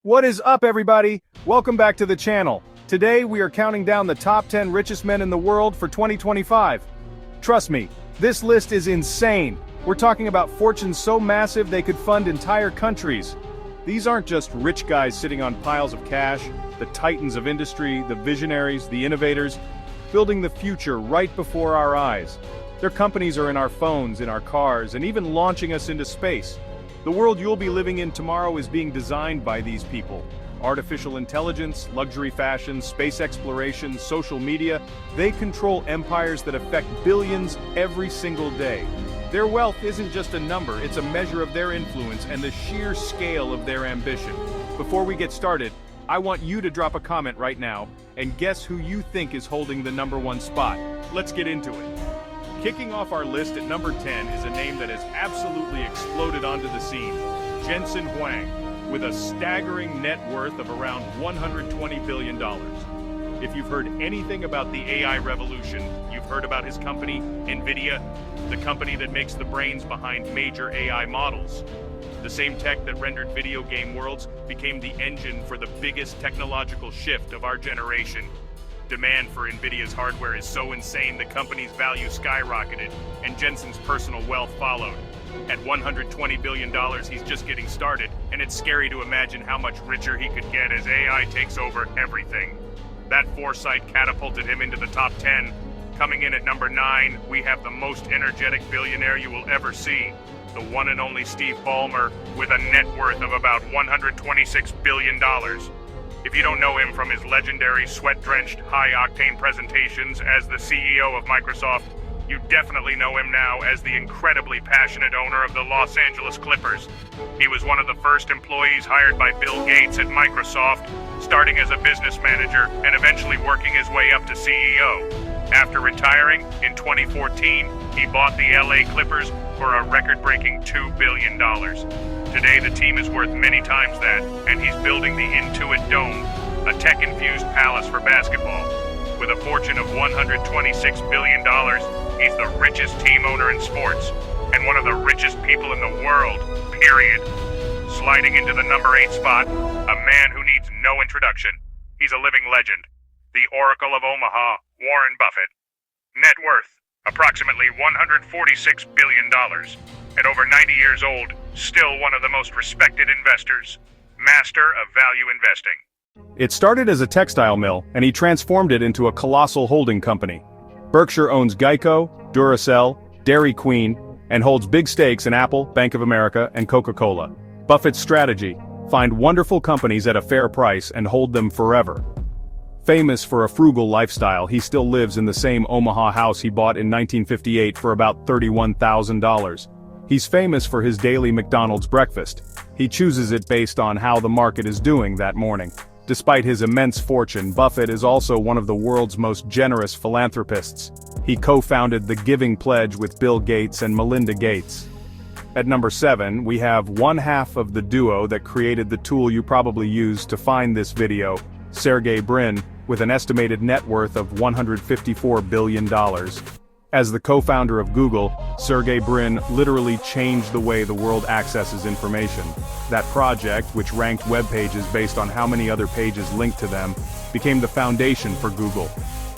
What is up, everybody? Welcome back to the channel. Today we are counting down the top 10 richest men in the world for 2025. Trust me, this list is insane. We're talking about fortunes so massive they could fund entire countries. These aren't just rich guys sitting on piles of cash, the titans of industry, the visionaries, the innovators, building the future right before our eyes. Their companies are in our phones, in our cars, and even launching us into space. The world you'll be living in tomorrow is being designed by these people. Artificial intelligence, luxury fashion, space exploration, social media, they control empires that affect billions every single day. Their wealth isn't just a number, it's a measure of their influence and the sheer scale of their ambition. Before we get started, I want you to drop a comment right now and guess who you think is holding the #1 spot. Let's get into it. Kicking off our list at number 10 is a name that has absolutely exploded onto the scene, Jensen Huang, with a staggering net worth of around $120 billion. If you've heard anything about the AI revolution, you've heard about his company, NVIDIA, the company that makes the brains behind major AI models. The same tech that rendered video game worlds became the engine for the biggest technological shift of our generation. Demand for NVIDIA's hardware is so insane the company's value skyrocketed, and Jensen's personal wealth followed. At $120 billion, he's just getting started, and it's scary to imagine how much richer he could get as AI takes over everything. That foresight catapulted him into the top 10. Coming in at number 9, we have the most energetic billionaire you will ever see, the one and only Steve Ballmer, with a net worth of about $126 billion. If you don't know him from his legendary sweat-drenched, high-octane presentations as the CEO of Microsoft, you definitely know him now as the incredibly passionate owner of the Los Angeles Clippers. He was one of the first employees hired by Bill Gates at Microsoft, starting as a business manager and eventually working his way up to CEO. After retiring, in 2014, he bought the LA Clippers for a record-breaking $2 billion. Today, the team is worth many times that, and he's building the Intuit Dome, a tech-infused palace for basketball. With a fortune of $126 billion, he's the richest team owner in sports, and one of the richest people in the world, period. Sliding into the number 8 spot, a man who needs no introduction. He's a living legend. The Oracle of Omaha, Warren Buffett. Net worth, approximately $146 billion. At over 90 years old, still one of the most respected investors. Master of value investing. It started as a textile mill, and he transformed it into a colossal holding company. Berkshire owns Geico, Duracell, Dairy Queen, and holds big stakes in Apple, Bank of America, and Coca-Cola. Buffett's strategy: find wonderful companies at a fair price and hold them forever. Famous for a frugal lifestyle, he still lives in the same Omaha house he bought in 1958 for about $31,000. He's famous for his daily McDonald's breakfast. He chooses it based on how the market is doing that morning. Despite his immense fortune, Buffett is also one of the world's most generous philanthropists. He co-founded the Giving Pledge with Bill Gates and Melinda Gates. At number 7, we have one half of the duo that created the tool you probably used to find this video, Sergey Brin, with an estimated net worth of $154 billion. As the co-founder of Google, Sergey Brin literally changed the way the world accesses information. That project, which ranked web pages based on how many other pages linked to them, became the foundation for Google.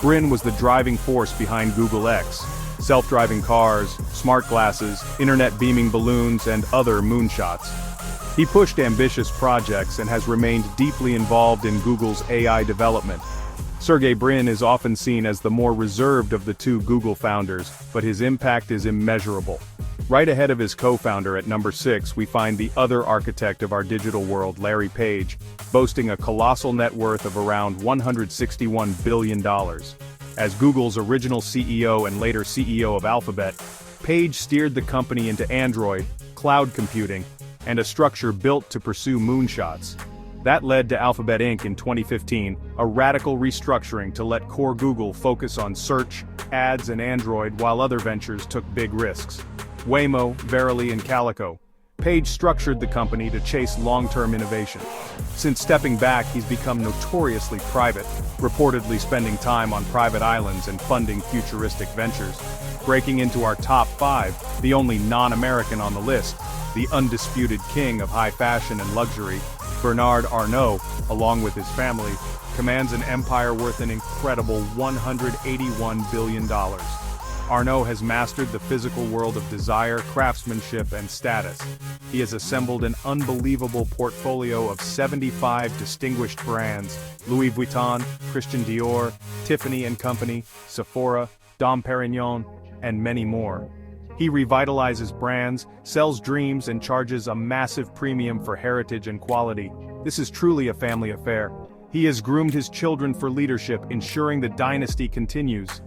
Brin was the driving force behind Google X, self-driving cars, smart glasses, internet beaming balloons, and other moonshots. He pushed ambitious projects and has remained deeply involved in Google's AI development. Sergey Brin is often seen as the more reserved of the two Google founders, but his impact is immeasurable. Right ahead of his co-founder at number 6, we find the other architect of our digital world, Larry Page, boasting a colossal net worth of around $161 billion. As Google's original CEO and later CEO of Alphabet, Page steered the company into Android, cloud computing, and a structure built to pursue moonshots. That led to Alphabet Inc. in 2015, a radical restructuring to let core Google focus on search, ads, and Android while other ventures took big risks. Waymo, Verily, and Calico. Page structured the company to chase long-term innovation. Since stepping back, he's become notoriously private, reportedly spending time on private islands and funding futuristic ventures. Breaking into our top 5, the only non-American on the list, the undisputed king of high fashion and luxury, Bernard Arnault, along with his family, commands an empire worth an incredible $181 billion. Arnault has mastered the physical world of desire, craftsmanship, and status. He has assembled an unbelievable portfolio of 75 distinguished brands: Louis Vuitton, Christian Dior, Tiffany & Company, Sephora, Dom Perignon, and many more. He revitalizes brands, sells dreams, and charges a massive premium for heritage and quality. This is truly a family affair. He has groomed his children for leadership, ensuring the dynasty continues.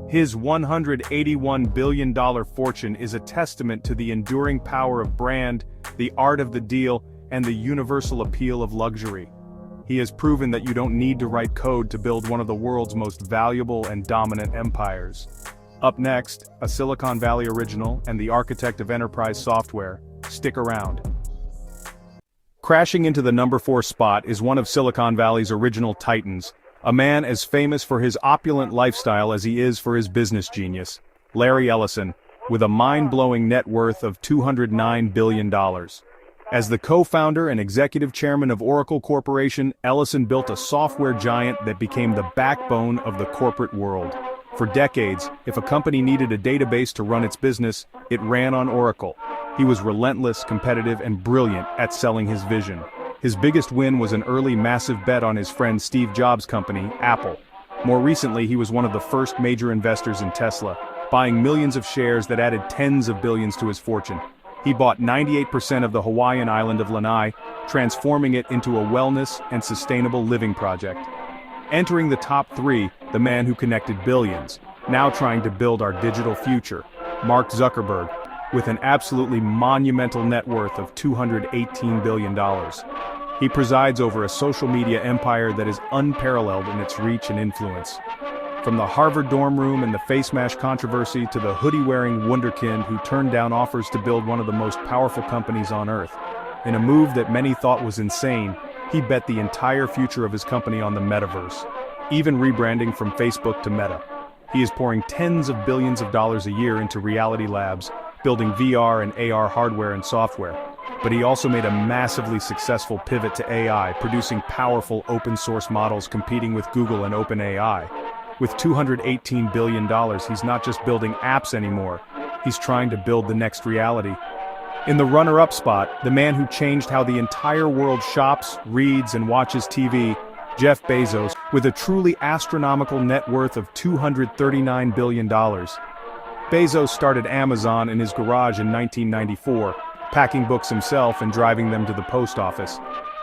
His $181 billion fortune is a testament to the enduring power of brand, the art of the deal, and the universal appeal of luxury. He has proven that you don't need to write code to build one of the world's most valuable and dominant empires. Up next, a Silicon Valley original and the architect of enterprise software. Stick around. Crashing into the number 4 spot is one of Silicon Valley's original titans, a man as famous for his opulent lifestyle as he is for his business genius, Larry Ellison, with a mind-blowing net worth of $209 billion. As the co-founder and executive chairman of Oracle Corporation, Ellison built a software giant that became the backbone of the corporate world. For decades, if a company needed a database to run its business, it ran on Oracle. He was relentless, competitive, and brilliant at selling his vision. His biggest win was an early massive bet on his friend Steve Jobs' company, Apple. More recently, he was one of the first major investors in Tesla, buying millions of shares that added tens of billions to his fortune. He bought 98% of the Hawaiian island of Lanai, transforming it into a wellness and sustainable living project. Entering the top 3, the man who connected billions, now trying to build our digital future, Mark Zuckerberg, with an absolutely monumental net worth of $218 billion. He presides over a social media empire that is unparalleled in its reach and influence. From the Harvard dorm room and the face mask controversy to the hoodie-wearing wunderkind who turned down offers to build one of the most powerful companies on earth. In a move that many thought was insane, he bet the entire future of his company on the metaverse, even rebranding from Facebook to Meta. He is pouring tens of billions of dollars a year into Reality Labs, building VR and AR hardware and software. But he also made a massively successful pivot to AI, producing powerful open-source models competing with Google and OpenAI. With $218 billion, he's not just building apps anymore, he's trying to build the next reality. In the runner-up spot, the man who changed how the entire world shops, reads, and watches TV, Jeff Bezos, with a truly astronomical net worth of $239 billion. Bezos started Amazon in his garage in 1994, packing books himself and driving them to the post office.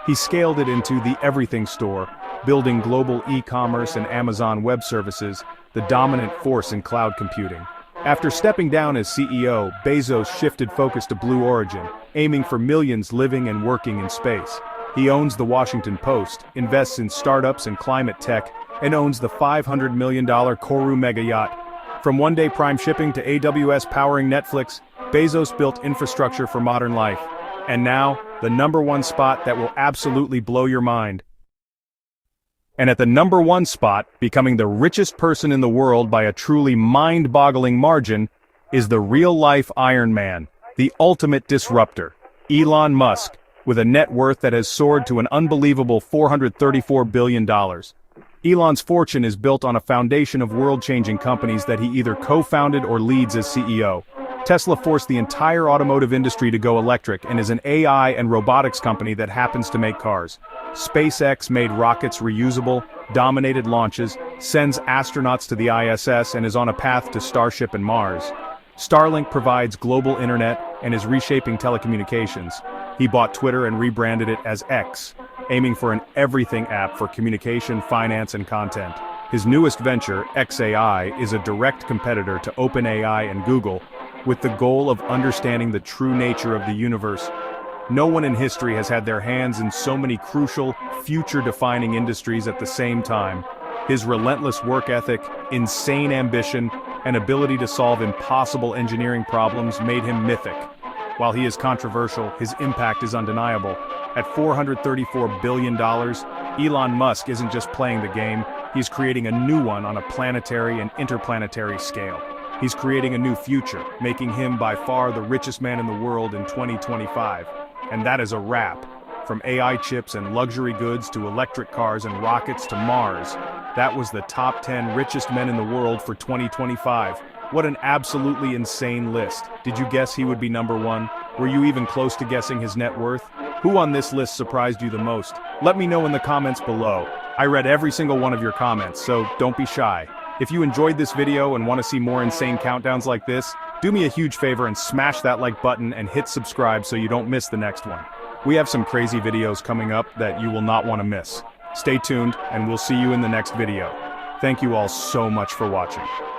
He scaled it into the everything store, building global e-commerce and Amazon Web Services, the dominant force in cloud computing. After stepping down as CEO, Bezos shifted focus to Blue Origin, aiming for millions living and working in space. He owns the Washington Post, invests in startups and climate tech, and owns the $500 million Kourou mega yacht. From one-day Prime shipping to AWS powering Netflix, Bezos built infrastructure for modern life. And now, the number 1 spot that will absolutely blow your mind. And at the number 1 spot, becoming the richest person in the world by a truly mind-boggling margin, is the real-life Iron Man, the ultimate disruptor, Elon Musk, with a net worth that has soared to an unbelievable $434 billion. Elon's fortune is built on a foundation of world-changing companies that he either co-founded or leads as CEO. Tesla forced the entire automotive industry to go electric and is an AI and robotics company that happens to make cars. SpaceX made rockets reusable, dominated launches, sends astronauts to the ISS, and is on a path to Starship and Mars. Starlink provides global internet and is reshaping telecommunications. He bought Twitter and rebranded it as X, aiming for an everything app for communication, finance, and content. His newest venture, XAI, is a direct competitor to OpenAI and Google, with the goal of understanding the true nature of the universe. No one in history has had their hands in so many crucial, future-defining industries at the same time. His relentless work ethic, insane ambition, and ability to solve impossible engineering problems made him mythic. While he is controversial, his impact is undeniable. At $434 billion, Elon Musk isn't just playing the game, he's creating a new one on a planetary and interplanetary scale. He's creating a new future, making him by far the richest man in the world in 2025. And that is a wrap. From AI chips and luxury goods to electric cars and rockets to Mars, that was the top 10 richest men in the world for 2025. What an absolutely insane list. Did you guess he would be number one? Were you even close to guessing his net worth? Who on this list surprised you the most? Let me know in the comments below. I read every single one of your comments, so don't be shy. If you enjoyed this video and want to see more insane countdowns like this, do me a huge favor and smash that like button and hit subscribe so you don't miss the next one. We have some crazy videos coming up that you will not want to miss. Stay tuned, and we'll see you in the next video. Thank you all so much for watching.